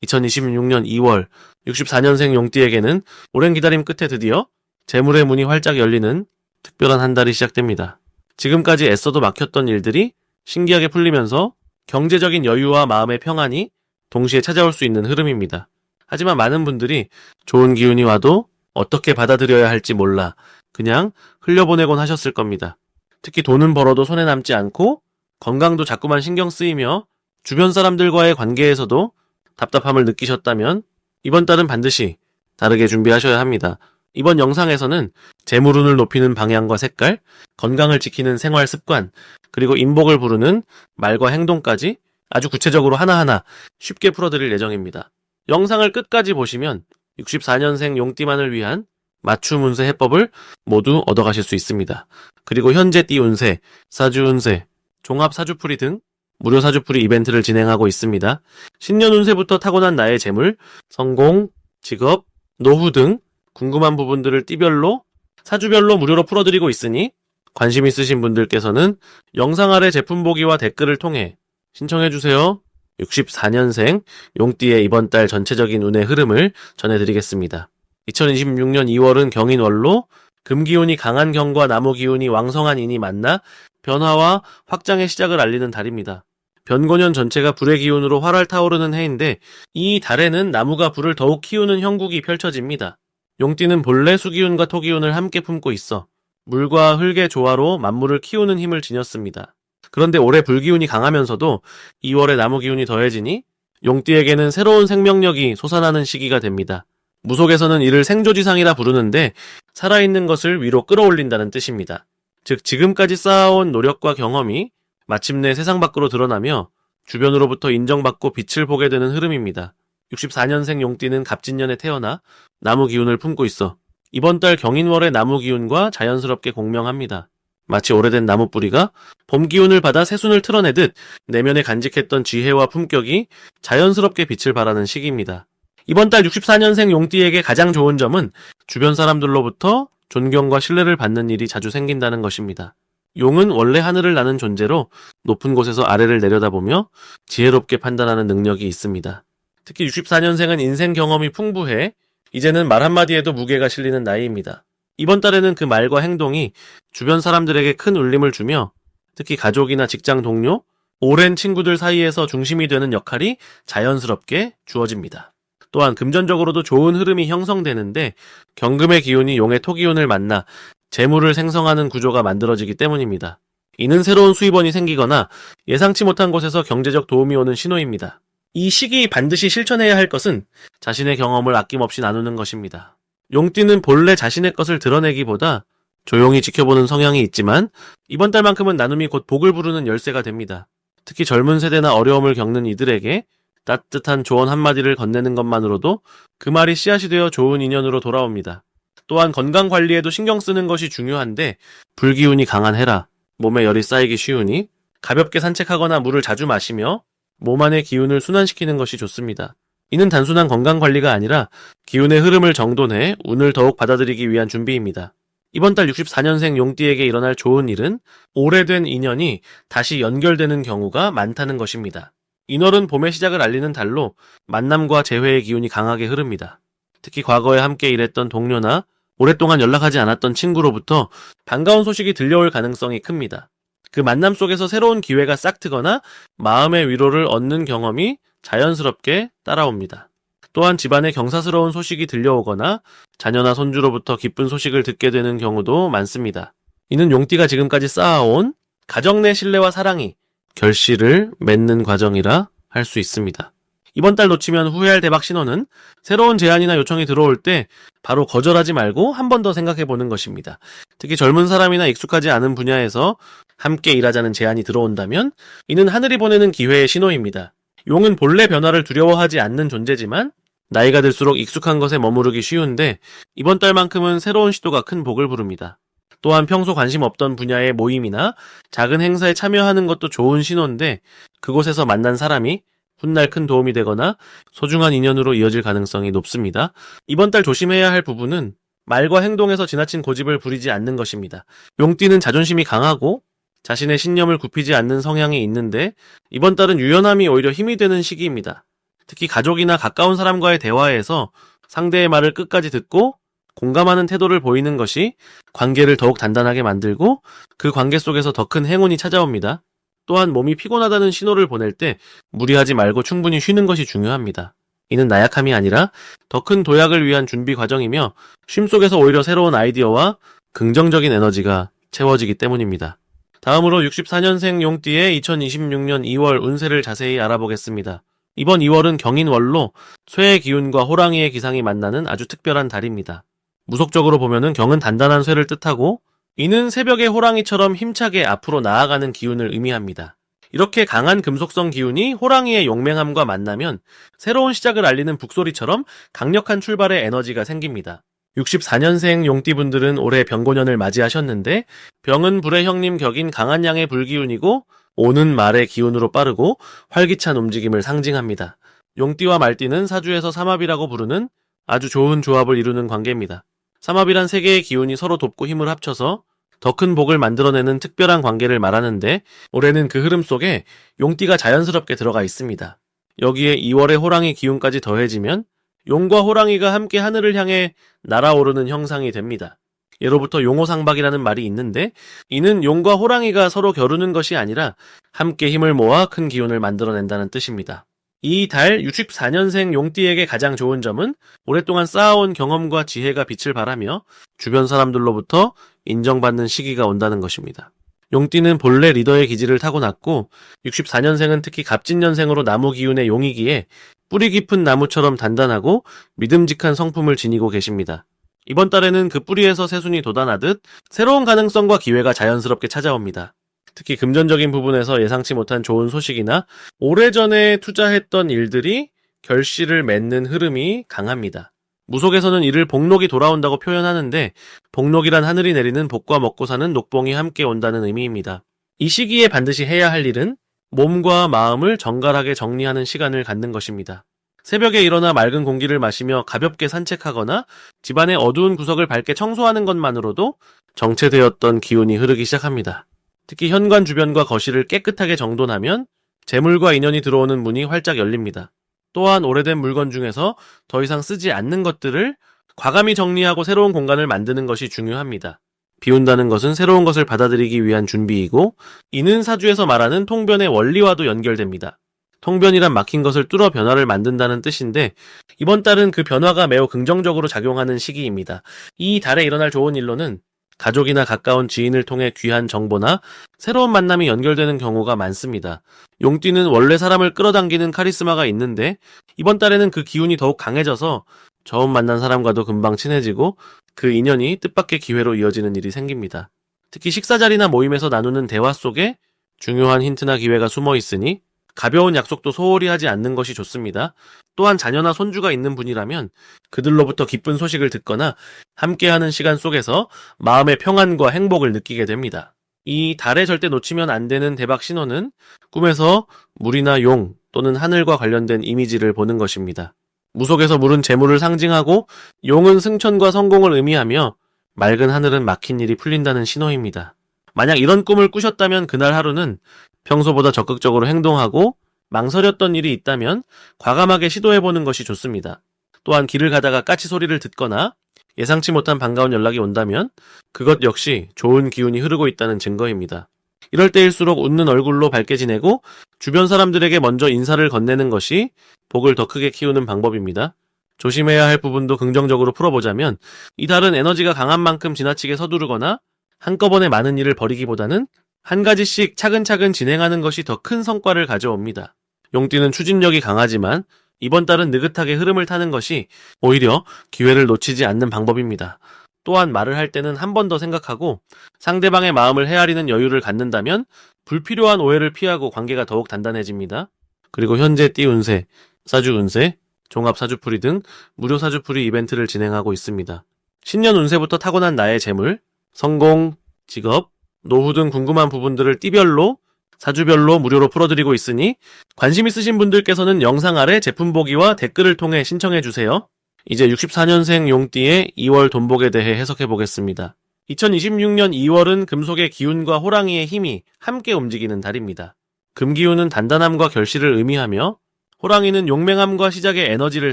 2026년 2월 64년생 용띠에게는 오랜 기다림 끝에 드디어 재물의 문이 활짝 열리는 특별한 한 달이 시작됩니다. 지금까지 애써도 막혔던 일들이 신기하게 풀리면서 경제적인 여유와 마음의 평안이 동시에 찾아올 수 있는 흐름입니다. 하지만 많은 분들이 좋은 기운이 와도 어떻게 받아들여야 할지 몰라 그냥 흘려보내곤 하셨을 겁니다. 특히 돈은 벌어도 손에 남지 않고 건강도 자꾸만 신경 쓰이며 주변 사람들과의 관계에서도 답답함을 느끼셨다면 이번 달은 반드시 다르게 준비하셔야 합니다. 이번 영상에서는 재물운을 높이는 방향과 색깔, 건강을 지키는 생활 습관, 그리고 인복을 부르는 말과 행동까지 아주 구체적으로 하나하나 쉽게 풀어드릴 예정입니다. 영상을 끝까지 보시면 64년생 용띠만을 위한 맞춤 운세 해법을 모두 얻어가실 수 있습니다. 그리고 현재 띠 운세, 사주 운세, 종합 사주풀이 등 무료 사주풀이 이벤트를 진행하고 있습니다. 신년 운세부터 타고난 나의 재물, 성공, 직업, 노후 등 궁금한 부분들을 띠별로, 사주별로 무료로 풀어드리고 있으니 관심 있으신 분들께서는 영상 아래 제품 보기와 댓글을 통해 신청해주세요. 64년생 용띠의 이번 달 전체적인 운의 흐름을 전해드리겠습니다. 2026년 2월은 경인월로 금기운이 강한 경과 나무기운이 왕성한 인이 만나 변화와 확장의 시작을 알리는 달입니다. 변고년 전체가 불의 기운으로 활활 타오르는 해인데 이 달에는 나무가 불을 더욱 키우는 형국이 펼쳐집니다. 용띠는 본래 수기운과 토기운을 함께 품고 있어 물과 흙의 조화로 만물을 키우는 힘을 지녔습니다. 그런데 올해 불기운이 강하면서도 2월에 나무기운이 더해지니 용띠에게는 새로운 생명력이 솟아나는 시기가 됩니다. 무속에서는 이를 생조지상이라 부르는데 살아있는 것을 위로 끌어올린다는 뜻입니다. 즉 지금까지 쌓아온 노력과 경험이 마침내 세상 밖으로 드러나며 주변으로부터 인정받고 빛을 보게 되는 흐름입니다. 64년생 용띠는 갑진년에 태어나 나무 기운을 품고 있어 이번 달 경인월의 나무 기운과 자연스럽게 공명합니다. 마치 오래된 나무 뿌리가 봄 기운을 받아 새순을 틀어내듯 내면에 간직했던 지혜와 품격이 자연스럽게 빛을 발하는 시기입니다. 이번 달 64년생 용띠에게 가장 좋은 점은 주변 사람들로부터 존경과 신뢰를 받는 일이 자주 생긴다는 것입니다. 용은 원래 하늘을 나는 존재로 높은 곳에서 아래를 내려다보며 지혜롭게 판단하는 능력이 있습니다. 특히 64년생은 인생 경험이 풍부해 이제는 말 한마디에도 무게가 실리는 나이입니다. 이번 달에는 그 말과 행동이 주변 사람들에게 큰 울림을 주며 특히 가족이나 직장 동료, 오랜 친구들 사이에서 중심이 되는 역할이 자연스럽게 주어집니다. 또한 금전적으로도 좋은 흐름이 형성되는데 경금의 기운이 용의 토기운을 만나 재물을 생성하는 구조가 만들어지기 때문입니다. 이는 새로운 수입원이 생기거나 예상치 못한 곳에서 경제적 도움이 오는 신호입니다. 이 시기 반드시 실천해야 할 것은 자신의 경험을 아낌없이 나누는 것입니다. 용띠는 본래 자신의 것을 드러내기보다 조용히 지켜보는 성향이 있지만 이번 달만큼은 나눔이 곧 복을 부르는 열쇠가 됩니다. 특히 젊은 세대나 어려움을 겪는 이들에게 따뜻한 조언 한마디를 건네는 것만으로도 그 말이 씨앗이 되어 좋은 인연으로 돌아옵니다. 또한 건강 관리에도 신경 쓰는 것이 중요한데 불기운이 강한 해라 몸에 열이 쌓이기 쉬우니 가볍게 산책하거나 물을 자주 마시며 몸 안의 기운을 순환시키는 것이 좋습니다. 이는 단순한 건강 관리가 아니라 기운의 흐름을 정돈해 운을 더욱 받아들이기 위한 준비입니다. 이번 달 64년생 용띠에게 일어날 좋은 일은 오래된 인연이 다시 연결되는 경우가 많다는 것입니다. 인월은 봄의 시작을 알리는 달로 만남과 재회의 기운이 강하게 흐릅니다. 특히 과거에 함께 일했던 동료나 오랫동안 연락하지 않았던 친구로부터 반가운 소식이 들려올 가능성이 큽니다. 그 만남 속에서 새로운 기회가 싹 트거나 마음의 위로를 얻는 경험이 자연스럽게 따라옵니다. 또한 집안에 경사스러운 소식이 들려오거나 자녀나 손주로부터 기쁜 소식을 듣게 되는 경우도 많습니다. 이는 용띠가 지금까지 쌓아온 가정 내 신뢰와 사랑이 결실을 맺는 과정이라 할 수 있습니다. 이번 달 놓치면 후회할 대박 신호는 새로운 제안이나 요청이 들어올 때 바로 거절하지 말고 한 번 더 생각해 보는 것입니다. 특히 젊은 사람이나 익숙하지 않은 분야에서 함께 일하자는 제안이 들어온다면 이는 하늘이 보내는 기회의 신호입니다. 용은 본래 변화를 두려워하지 않는 존재지만 나이가 들수록 익숙한 것에 머무르기 쉬운데 이번 달만큼은 새로운 시도가 큰 복을 부릅니다. 또한 평소 관심 없던 분야의 모임이나 작은 행사에 참여하는 것도 좋은 신호인데 그곳에서 만난 사람이 훗날 큰 도움이 되거나 소중한 인연으로 이어질 가능성이 높습니다. 이번 달 조심해야 할 부분은 말과 행동에서 지나친 고집을 부리지 않는 것입니다. 용띠는 자존심이 강하고 자신의 신념을 굽히지 않는 성향이 있는데 이번 달은 유연함이 오히려 힘이 되는 시기입니다. 특히 가족이나 가까운 사람과의 대화에서 상대의 말을 끝까지 듣고 공감하는 태도를 보이는 것이 관계를 더욱 단단하게 만들고 그 관계 속에서 더 큰 행운이 찾아옵니다. 또한 몸이 피곤하다는 신호를 보낼 때 무리하지 말고 충분히 쉬는 것이 중요합니다. 이는 나약함이 아니라 더 큰 도약을 위한 준비 과정이며 쉼 속에서 오히려 새로운 아이디어와 긍정적인 에너지가 채워지기 때문입니다. 다음으로 64년생 용띠의 2026년 2월 운세를 자세히 알아보겠습니다. 이번 2월은 경인월로 쇠의 기운과 호랑이의 기상이 만나는 아주 특별한 달입니다. 무속적으로 보면은 경은 단단한 쇠를 뜻하고 이는 새벽의 호랑이처럼 힘차게 앞으로 나아가는 기운을 의미합니다. 이렇게 강한 금속성 기운이 호랑이의 용맹함과 만나면 새로운 시작을 알리는 북소리처럼 강력한 출발의 에너지가 생깁니다. 64년생 용띠분들은 올해 병고년을 맞이하셨는데 병은 불의 형님 격인 강한 양의 불기운이고 오는 말의 기운으로 빠르고 활기찬 움직임을 상징합니다. 용띠와 말띠는 사주에서 삼합이라고 부르는 아주 좋은 조합을 이루는 관계입니다. 삼합이란 세 개의 기운이 서로 돕고 힘을 합쳐서 더 큰 복을 만들어내는 특별한 관계를 말하는데 올해는 그 흐름 속에 용띠가 자연스럽게 들어가 있습니다. 여기에 2월의 호랑이 기운까지 더해지면 용과 호랑이가 함께 하늘을 향해 날아오르는 형상이 됩니다. 예로부터 용호상박이라는 말이 있는데 이는 용과 호랑이가 서로 겨루는 것이 아니라 함께 힘을 모아 큰 기운을 만들어낸다는 뜻입니다. 이 달 64년생 용띠에게 가장 좋은 점은 오랫동안 쌓아온 경험과 지혜가 빛을 발하며 주변 사람들로부터 인정받는 시기가 온다는 것입니다. 용띠는 본래 리더의 기질을 타고났고 64년생은 특히 갑진년생으로 나무 기운의 용이기에 뿌리 깊은 나무처럼 단단하고 믿음직한 성품을 지니고 계십니다. 이번 달에는 그 뿌리에서 새순이 돋아나듯 새로운 가능성과 기회가 자연스럽게 찾아옵니다. 특히 금전적인 부분에서 예상치 못한 좋은 소식이나 오래전에 투자했던 일들이 결실을 맺는 흐름이 강합니다. 무속에서는 이를 복록이 돌아온다고 표현하는데 복록이란 하늘이 내리는 복과 먹고 사는 녹봉이 함께 온다는 의미입니다. 이 시기에 반드시 해야 할 일은 몸과 마음을 정갈하게 정리하는 시간을 갖는 것입니다. 새벽에 일어나 맑은 공기를 마시며 가볍게 산책하거나 집안의 어두운 구석을 밝게 청소하는 것만으로도 정체되었던 기운이 흐르기 시작합니다. 특히 현관 주변과 거실을 깨끗하게 정돈하면 재물과 인연이 들어오는 문이 활짝 열립니다. 또한 오래된 물건 중에서 더 이상 쓰지 않는 것들을 과감히 정리하고 새로운 공간을 만드는 것이 중요합니다. 비운다는 것은 새로운 것을 받아들이기 위한 준비이고 이는 사주에서 말하는 통변의 원리와도 연결됩니다. 통변이란 막힌 것을 뚫어 변화를 만든다는 뜻인데 이번 달은 그 변화가 매우 긍정적으로 작용하는 시기입니다. 이 달에 일어날 좋은 일로는 가족이나 가까운 지인을 통해 귀한 정보나 새로운 만남이 연결되는 경우가 많습니다. 용띠는 원래 사람을 끌어당기는 카리스마가 있는데 이번 달에는 그 기운이 더욱 강해져서 처음 만난 사람과도 금방 친해지고 그 인연이 뜻밖의 기회로 이어지는 일이 생깁니다. 특히 식사 자리나 모임에서 나누는 대화 속에 중요한 힌트나 기회가 숨어 있으니 가벼운 약속도 소홀히 하지 않는 것이 좋습니다. 또한 자녀나 손주가 있는 분이라면 그들로부터 기쁜 소식을 듣거나 함께하는 시간 속에서 마음의 평안과 행복을 느끼게 됩니다. 이 달에 절대 놓치면 안 되는 대박 신호는 꿈에서 물이나 용 또는 하늘과 관련된 이미지를 보는 것입니다. 무속에서 물은 재물을 상징하고 용은 승천과 성공을 의미하며 맑은 하늘은 막힌 일이 풀린다는 신호입니다. 만약 이런 꿈을 꾸셨다면 그날 하루는 평소보다 적극적으로 행동하고 망설였던 일이 있다면 과감하게 시도해보는 것이 좋습니다. 또한 길을 가다가 까치 소리를 듣거나 예상치 못한 반가운 연락이 온다면 그것 역시 좋은 기운이 흐르고 있다는 증거입니다. 이럴 때일수록 웃는 얼굴로 밝게 지내고 주변 사람들에게 먼저 인사를 건네는 것이 복을 더 크게 키우는 방법입니다. 조심해야 할 부분도 긍정적으로 풀어보자면 이 달은 에너지가 강한 만큼 지나치게 서두르거나 한꺼번에 많은 일을 벌이기보다는 한 가지씩 차근차근 진행하는 것이 더 큰 성과를 가져옵니다. 용띠는 추진력이 강하지만 이번 달은 느긋하게 흐름을 타는 것이 오히려 기회를 놓치지 않는 방법입니다. 또한 말을 할 때는 한 번 더 생각하고 상대방의 마음을 헤아리는 여유를 갖는다면 불필요한 오해를 피하고 관계가 더욱 단단해집니다. 그리고 현재 띠 운세, 사주 운세, 종합 사주풀이 등 무료 사주풀이 이벤트를 진행하고 있습니다. 신년 운세부터 타고난 나의 재물, 성공, 직업, 노후 등 궁금한 부분들을 띠별로, 사주별로 무료로 풀어드리고 있으니 관심 있으신 분들께서는 영상 아래 제품 보기와 댓글을 통해 신청해주세요. 이제 64년생 용띠의 2월 돈복에 대해 해석해보겠습니다. 2026년 2월은 금속의 기운과 호랑이의 힘이 함께 움직이는 달입니다. 금기운은 단단함과 결실을 의미하며 호랑이는 용맹함과 시작의 에너지를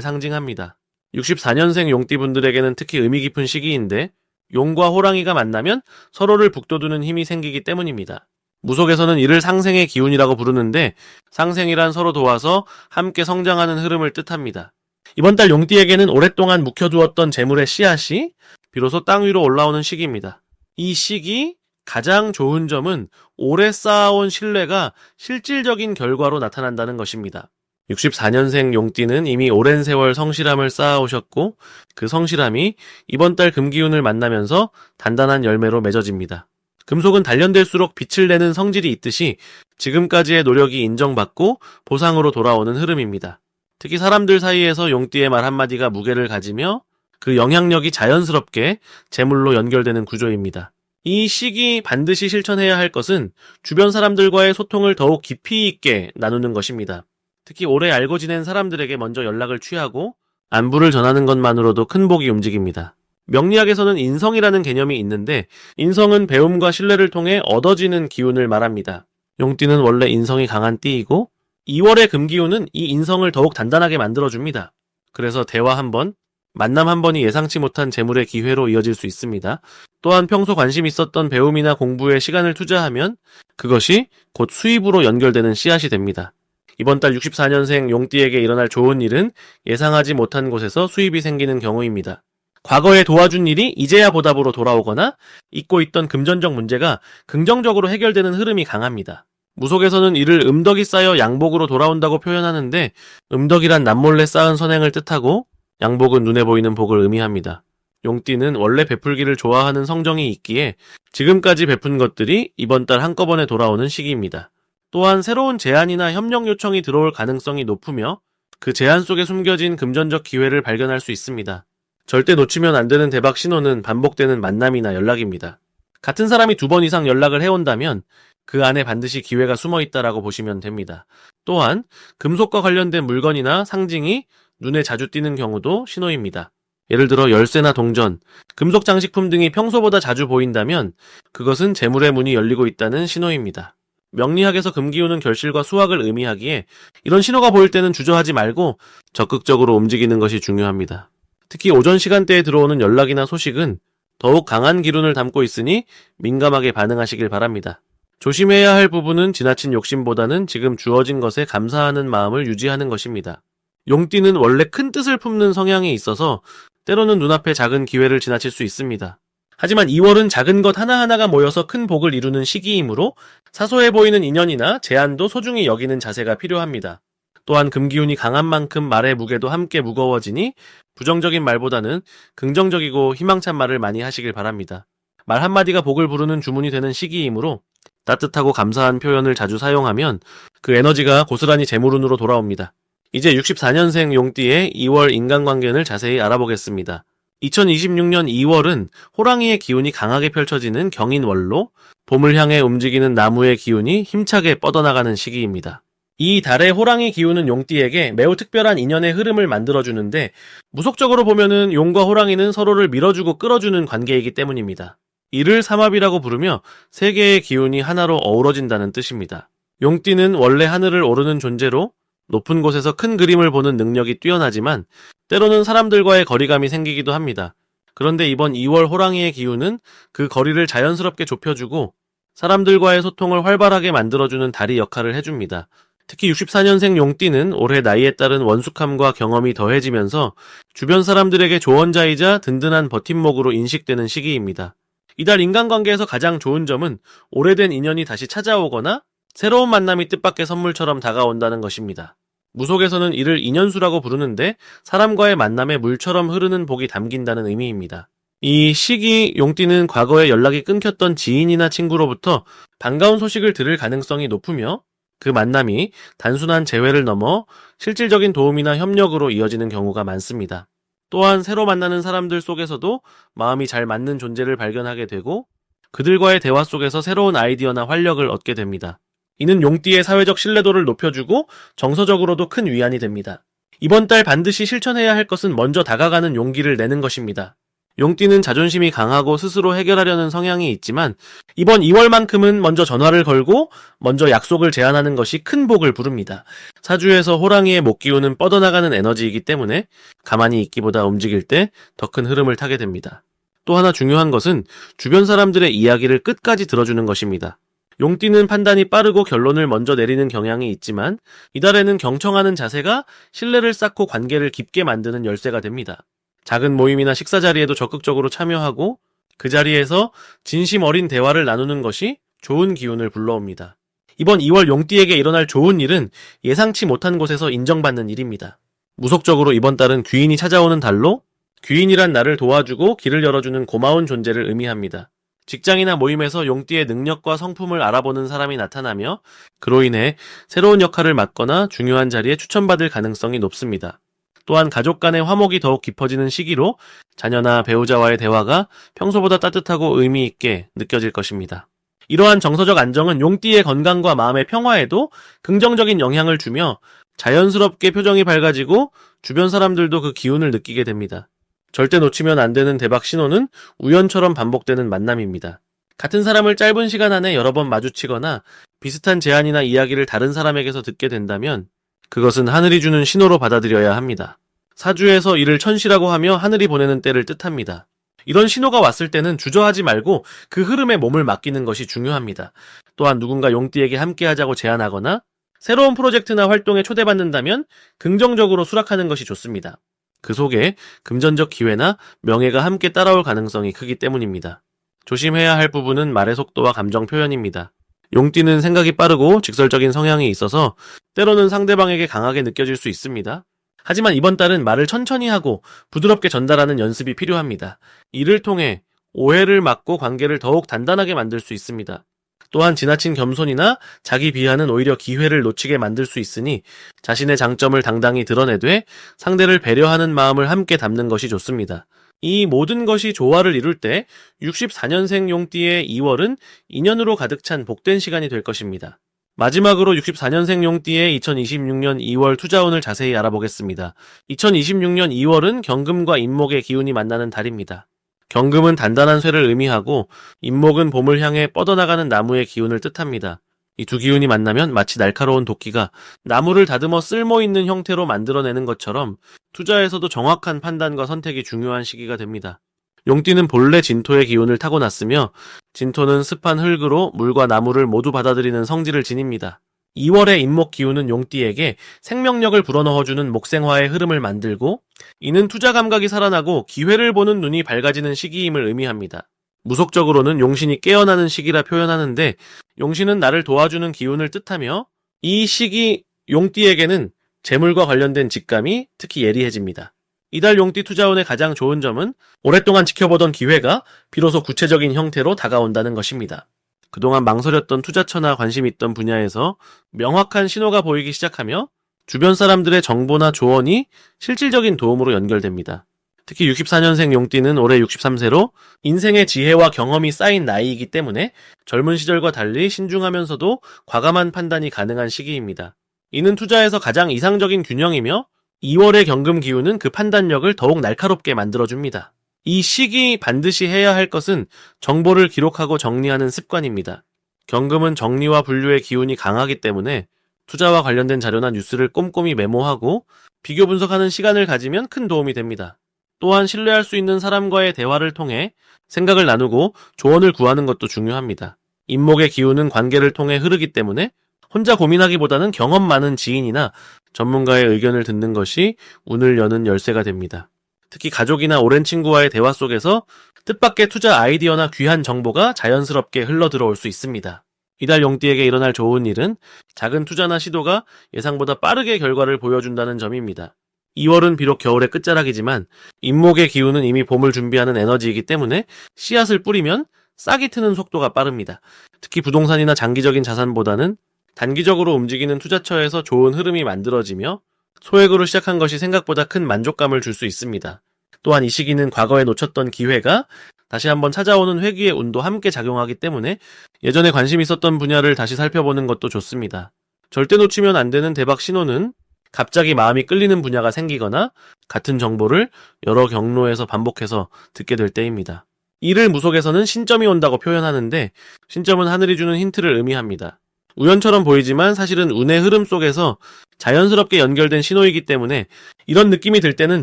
상징합니다. 64년생 용띠분들에게는 특히 의미 깊은 시기인데 용과 호랑이가 만나면 서로를 북돋우는 힘이 생기기 때문입니다. 무속에서는 이를 상생의 기운이라고 부르는데 상생이란 서로 도와서 함께 성장하는 흐름을 뜻합니다. 이번 달 용띠에게는 오랫동안 묵혀두었던 재물의 씨앗이 비로소 땅 위로 올라오는 시기입니다. 이 시기 가장 좋은 점은 오래 쌓아온 신뢰가 실질적인 결과로 나타난다는 것입니다. 64년생 용띠는 이미 오랜 세월 성실함을 쌓아오셨고 그 성실함이 이번 달 금기운을 만나면서 단단한 열매로 맺어집니다. 금속은 단련될수록 빛을 내는 성질이 있듯이 지금까지의 노력이 인정받고 보상으로 돌아오는 흐름입니다. 특히 사람들 사이에서 용띠의 말 한마디가 무게를 가지며 그 영향력이 자연스럽게 재물로 연결되는 구조입니다. 이 시기 반드시 실천해야 할 것은 주변 사람들과의 소통을 더욱 깊이 있게 나누는 것입니다. 특히 오래 알고 지낸 사람들에게 먼저 연락을 취하고 안부를 전하는 것만으로도 큰 복이 움직입니다. 명리학에서는 인성이라는 개념이 있는데 인성은 배움과 신뢰를 통해 얻어지는 기운을 말합니다. 용띠는 원래 인성이 강한 띠이고 2월의 금기운은 이 인성을 더욱 단단하게 만들어줍니다. 그래서 대화 한 번, 만남 한 번이 예상치 못한 재물의 기회로 이어질 수 있습니다. 또한 평소 관심 있었던 배움이나 공부에 시간을 투자하면 그것이 곧 수입으로 연결되는 씨앗이 됩니다. 이번 달 64년생 용띠에게 일어날 좋은 일은 예상하지 못한 곳에서 수입이 생기는 경우입니다. 과거에 도와준 일이 이제야 보답으로 돌아오거나 잊고 있던 금전적 문제가 긍정적으로 해결되는 흐름이 강합니다. 무속에서는 이를 음덕이 쌓여 양복으로 돌아온다고 표현하는데 음덕이란 남몰래 쌓은 선행을 뜻하고 양복은 눈에 보이는 복을 의미합니다. 용띠는 원래 베풀기를 좋아하는 성정이 있기에 지금까지 베푼 것들이 이번 달 한꺼번에 돌아오는 시기입니다. 또한 새로운 제안이나 협력 요청이 들어올 가능성이 높으며 그 제안 속에 숨겨진 금전적 기회를 발견할 수 있습니다. 절대 놓치면 안 되는 대박 신호는 반복되는 만남이나 연락입니다. 같은 사람이 2번 이상 연락을 해온다면 그 안에 반드시 기회가 숨어 있다라고 보시면 됩니다. 또한 금속과 관련된 물건이나 상징이 눈에 자주 띄는 경우도 신호입니다. 예를 들어 열쇠나 동전, 금속 장식품 등이 평소보다 자주 보인다면 그것은 재물의 문이 열리고 있다는 신호입니다. 명리학에서 금기운은 결실과 수확을 의미하기에 이런 신호가 보일 때는 주저하지 말고 적극적으로 움직이는 것이 중요합니다. 특히 오전 시간대에 들어오는 연락이나 소식은 더욱 강한 기운을 담고 있으니 민감하게 반응하시길 바랍니다. 조심해야 할 부분은 지나친 욕심보다는 지금 주어진 것에 감사하는 마음을 유지하는 것입니다. 용띠는 원래 큰 뜻을 품는 성향이 있어서 때로는 눈앞에 작은 기회를 지나칠 수 있습니다. 하지만 2월은 작은 것 하나하나가 모여서 큰 복을 이루는 시기이므로 사소해 보이는 인연이나 제안도 소중히 여기는 자세가 필요합니다. 또한 금기운이 강한 만큼 말의 무게도 함께 무거워지니 부정적인 말보다는 긍정적이고 희망찬 말을 많이 하시길 바랍니다. 말 한마디가 복을 부르는 주문이 되는 시기이므로 따뜻하고 감사한 표현을 자주 사용하면 그 에너지가 고스란히 재물운으로 돌아옵니다. 이제 64년생 용띠의 2월 인간관계를 자세히 알아보겠습니다. 2026년 2월은 호랑이의 기운이 강하게 펼쳐지는 경인월로 봄을 향해 움직이는 나무의 기운이 힘차게 뻗어나가는 시기입니다. 이 달의 호랑이 기운은 용띠에게 매우 특별한 인연의 흐름을 만들어주는데 무속적으로 보면은 용과 호랑이는 서로를 밀어주고 끌어주는 관계이기 때문입니다. 이를 삼합이라고 부르며 세 개의 기운이 하나로 어우러진다는 뜻입니다. 용띠는 원래 하늘을 오르는 존재로 높은 곳에서 큰 그림을 보는 능력이 뛰어나지만 때로는 사람들과의 거리감이 생기기도 합니다. 그런데 이번 2월 호랑이의 기운은 그 거리를 자연스럽게 좁혀주고 사람들과의 소통을 활발하게 만들어주는 다리 역할을 해줍니다. 특히 64년생 용띠는 올해 나이에 따른 원숙함과 경험이 더해지면서 주변 사람들에게 조언자이자 든든한 버팀목으로 인식되는 시기입니다. 이달 인간관계에서 가장 좋은 점은 오래된 인연이 다시 찾아오거나 새로운 만남이 뜻밖의 선물처럼 다가온다는 것입니다. 무속에서는 이를 인연수라고 부르는데 사람과의 만남에 물처럼 흐르는 복이 담긴다는 의미입니다. 이 시기 용띠는 과거에 연락이 끊겼던 지인이나 친구로부터 반가운 소식을 들을 가능성이 높으며 그 만남이 단순한 재회를 넘어 실질적인 도움이나 협력으로 이어지는 경우가 많습니다. 또한 새로 만나는 사람들 속에서도 마음이 잘 맞는 존재를 발견하게 되고 그들과의 대화 속에서 새로운 아이디어나 활력을 얻게 됩니다. 이는 용띠의 사회적 신뢰도를 높여주고 정서적으로도 큰 위안이 됩니다. 이번 달 반드시 실천해야 할 것은 먼저 다가가는 용기를 내는 것입니다. 용띠는 자존심이 강하고 스스로 해결하려는 성향이 있지만 이번 2월만큼은 먼저 전화를 걸고 먼저 약속을 제안하는 것이 큰 복을 부릅니다. 사주에서 호랑이의 목 기운은 뻗어나가는 에너지이기 때문에 가만히 있기보다 움직일 때 더 큰 흐름을 타게 됩니다. 또 하나 중요한 것은 주변 사람들의 이야기를 끝까지 들어주는 것입니다. 용띠는 판단이 빠르고 결론을 먼저 내리는 경향이 있지만 이달에는 경청하는 자세가 신뢰를 쌓고 관계를 깊게 만드는 열쇠가 됩니다. 작은 모임이나 식사 자리에도 적극적으로 참여하고 그 자리에서 진심 어린 대화를 나누는 것이 좋은 기운을 불러옵니다. 이번 2월 용띠에게 일어날 좋은 일은 예상치 못한 곳에서 인정받는 일입니다. 무속적으로 이번 달은 귀인이 찾아오는 달로 귀인이란 나를 도와주고 길을 열어주는 고마운 존재를 의미합니다. 직장이나 모임에서 용띠의 능력과 성품을 알아보는 사람이 나타나며 그로 인해 새로운 역할을 맡거나 중요한 자리에 추천받을 가능성이 높습니다. 또한 가족 간의 화목이 더욱 깊어지는 시기로 자녀나 배우자와의 대화가 평소보다 따뜻하고 의미 있게 느껴질 것입니다. 이러한 정서적 안정은 용띠의 건강과 마음의 평화에도 긍정적인 영향을 주며 자연스럽게 표정이 밝아지고 주변 사람들도 그 기운을 느끼게 됩니다. 절대 놓치면 안 되는 대박 신호는 우연처럼 반복되는 만남입니다. 같은 사람을 짧은 시간 안에 여러 번 마주치거나 비슷한 제안이나 이야기를 다른 사람에게서 듣게 된다면 그것은 하늘이 주는 신호로 받아들여야 합니다. 사주에서 이를 천시라고 하며 하늘이 보내는 때를 뜻합니다. 이런 신호가 왔을 때는 주저하지 말고 그 흐름에 몸을 맡기는 것이 중요합니다. 또한 누군가 용띠에게 함께하자고 제안하거나 새로운 프로젝트나 활동에 초대받는다면 긍정적으로 수락하는 것이 좋습니다. 그 속에 금전적 기회나 명예가 함께 따라올 가능성이 크기 때문입니다. 조심해야 할 부분은 말의 속도와 감정 표현입니다. 용띠는 생각이 빠르고 직설적인 성향이 있어서 때로는 상대방에게 강하게 느껴질 수 있습니다. 하지만 이번 달은 말을 천천히 하고 부드럽게 전달하는 연습이 필요합니다. 이를 통해 오해를 막고 관계를 더욱 단단하게 만들 수 있습니다. 또한 지나친 겸손이나 자기 비하는 오히려 기회를 놓치게 만들 수 있으니 자신의 장점을 당당히 드러내되 상대를 배려하는 마음을 함께 담는 것이 좋습니다. 이 모든 것이 조화를 이룰 때 64년생 용띠의 2월은 인연으로 가득 찬 복된 시간이 될 것입니다. 마지막으로 64년생 용띠의 2026년 2월 투자운을 자세히 알아보겠습니다. 2026년 2월은 경금과 임목의 기운이 만나는 달입니다. 경금은 단단한 쇠를 의미하고 임목은 봄을 향해 뻗어나가는 나무의 기운을 뜻합니다. 이 두 기운이 만나면 마치 날카로운 도끼가 나무를 다듬어 쓸모있는 형태로 만들어내는 것처럼 투자에서도 정확한 판단과 선택이 중요한 시기가 됩니다. 용띠는 본래 진토의 기운을 타고났으며 진토는 습한 흙으로 물과 나무를 모두 받아들이는 성질을 지닙니다. 2월의 임목 기운은 용띠에게 생명력을 불어넣어주는 목생화의 흐름을 만들고 이는 투자 감각이 살아나고 기회를 보는 눈이 밝아지는 시기임을 의미합니다. 무속적으로는 용신이 깨어나는 시기라 표현하는데 용신은 나를 도와주는 기운을 뜻하며 이 시기 용띠에게는 재물과 관련된 직감이 특히 예리해집니다. 이달 용띠 투자운의 가장 좋은 점은 오랫동안 지켜보던 기회가 비로소 구체적인 형태로 다가온다는 것입니다. 그동안 망설였던 투자처나 관심 있던 분야에서 명확한 신호가 보이기 시작하며 주변 사람들의 정보나 조언이 실질적인 도움으로 연결됩니다. 특히 64년생 용띠는 올해 63세로 인생의 지혜와 경험이 쌓인 나이이기 때문에 젊은 시절과 달리 신중하면서도 과감한 판단이 가능한 시기입니다. 이는 투자에서 가장 이상적인 균형이며 2월의 경금 기운은 그 판단력을 더욱 날카롭게 만들어줍니다. 이 시기 반드시 해야 할 것은 정보를 기록하고 정리하는 습관입니다. 경금은 정리와 분류의 기운이 강하기 때문에 투자와 관련된 자료나 뉴스를 꼼꼼히 메모하고 비교 분석하는 시간을 가지면 큰 도움이 됩니다. 또한 신뢰할 수 있는 사람과의 대화를 통해 생각을 나누고 조언을 구하는 것도 중요합니다. 임목의 기운은 관계를 통해 흐르기 때문에 혼자 고민하기보다는 경험 많은 지인이나 전문가의 의견을 듣는 것이 운을 여는 열쇠가 됩니다. 특히 가족이나 오랜 친구와의 대화 속에서 뜻밖의 투자 아이디어나 귀한 정보가 자연스럽게 흘러들어올 수 있습니다. 이달 용띠에게 일어날 좋은 일은 작은 투자나 시도가 예상보다 빠르게 결과를 보여준다는 점입니다. 2월은 비록 겨울의 끝자락이지만 임목의 기운은 이미 봄을 준비하는 에너지이기 때문에 씨앗을 뿌리면 싹이 트는 속도가 빠릅니다. 특히 부동산이나 장기적인 자산보다는 단기적으로 움직이는 투자처에서 좋은 흐름이 만들어지며 소액으로 시작한 것이 생각보다 큰 만족감을 줄 수 있습니다. 또한 이 시기는 과거에 놓쳤던 기회가 다시 한번 찾아오는 회귀의 운도 함께 작용하기 때문에 예전에 관심 있었던 분야를 다시 살펴보는 것도 좋습니다. 절대 놓치면 안 되는 대박 신호는 갑자기 마음이 끌리는 분야가 생기거나 같은 정보를 여러 경로에서 반복해서 듣게 될 때입니다. 이를 무속에서는 신점이 온다고 표현하는데 신점은 하늘이 주는 힌트를 의미합니다. 우연처럼 보이지만 사실은 운의 흐름 속에서 자연스럽게 연결된 신호이기 때문에 이런 느낌이 들 때는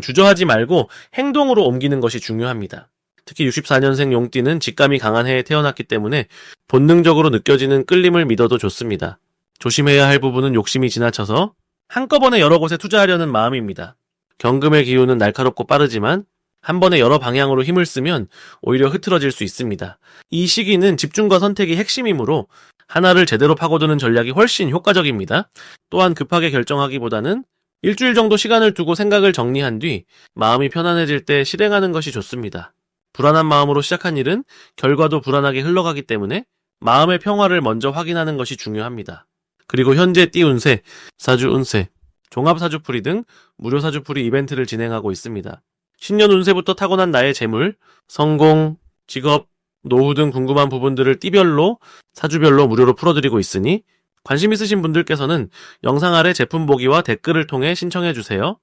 주저하지 말고 행동으로 옮기는 것이 중요합니다. 특히 64년생 용띠는 직감이 강한 해에 태어났기 때문에 본능적으로 느껴지는 끌림을 믿어도 좋습니다. 조심해야 할 부분은 욕심이 지나쳐서 한꺼번에 여러 곳에 투자하려는 마음입니다. 경금의 기운은 날카롭고 빠르지만 한 번에 여러 방향으로 힘을 쓰면 오히려 흐트러질 수 있습니다. 이 시기는 집중과 선택이 핵심이므로 하나를 제대로 파고드는 전략이 훨씬 효과적입니다. 또한 급하게 결정하기보다는 일주일 정도 시간을 두고 생각을 정리한 뒤 마음이 편안해질 때 실행하는 것이 좋습니다. 불안한 마음으로 시작한 일은 결과도 불안하게 흘러가기 때문에 마음의 평화를 먼저 확인하는 것이 중요합니다. 그리고 현재 띠 운세, 사주 운세, 종합 사주풀이 등 무료 사주풀이 이벤트를 진행하고 있습니다. 신년 운세부터 타고난 나의 재물, 성공, 직업, 노후 등 궁금한 부분들을 띠별로, 사주별로 무료로 풀어드리고 있으니 관심 있으신 분들께서는 영상 아래 제품 보기와 댓글을 통해 신청해주세요.